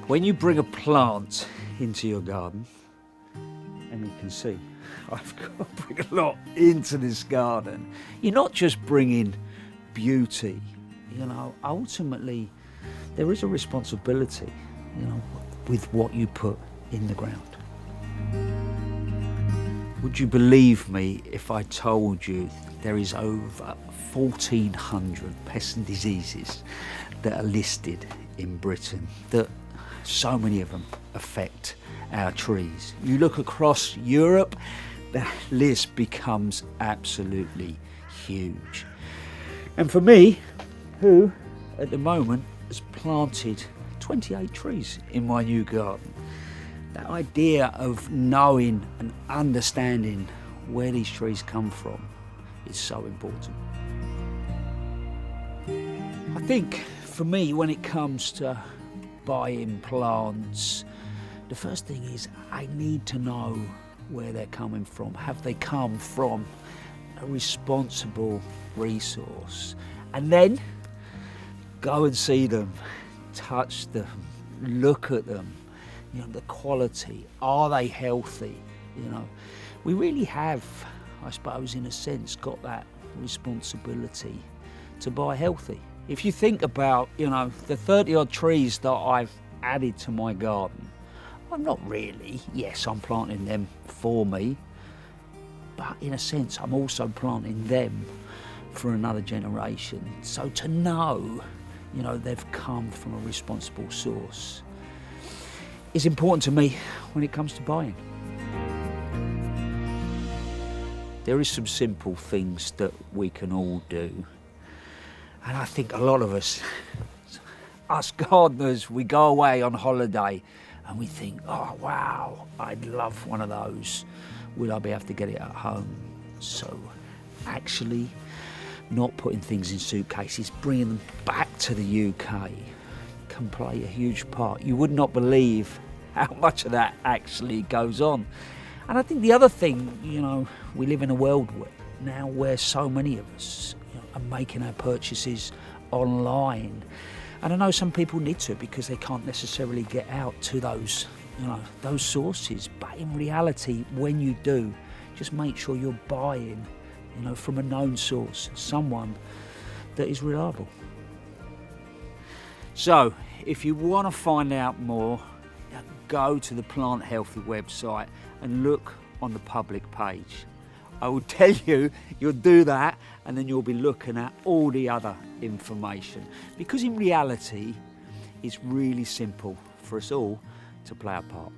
When you bring a plant into your garden, and you can see I've got to bring a lot into this garden, you're not just bringing beauty, you know, ultimately there is a responsibility, you know, with what you put in the ground. Would you believe me if I told you there is over 1,400 pests and diseases that are listed in Britain, that so many of them affect our trees? You look across Europe, that list becomes absolutely huge. And for me, who at the moment has planted 28 trees in my new garden, that idea of knowing and understanding where these trees come from is so important. I think for me, when it comes to buying plants, the first thing is I need to know where they're coming from. Have they come from a responsible resource? And then go and see them, touch them, look at them, you know, the quality. Are they healthy? You know, we really have, I suppose, in a sense, got that responsibility to buy healthy. If you think about, you know, the 30 odd trees that I've added to my garden, I'm not really, yes, I'm planting them for me, but in a sense, I'm also planting them for another generation. So to know, you know, they've come from a responsible source is important to me when it comes to buying. There is some simple things that we can all do. And I think a lot of us gardeners, we go away on holiday and we think, oh wow, I'd love one of those. Will I be able to get it at home? So actually not putting things in suitcases, bringing them back to the UK can play a huge part. You would not believe how much of that actually goes on. And I think the other thing, you know, we live in a world now where so many of us, you know, are making our purchases online. And I know some people need to because they can't necessarily get out to those, you know, those sources. But in reality, when you do, just make sure you're buying, you know, from a known source, someone that is reliable. So, if you want to find out more, go to the Plant Healthy website and look on the public page. I will tell you, you'll do that and then you'll be looking at all the other information. Because in reality, it's really simple for us all to play our part.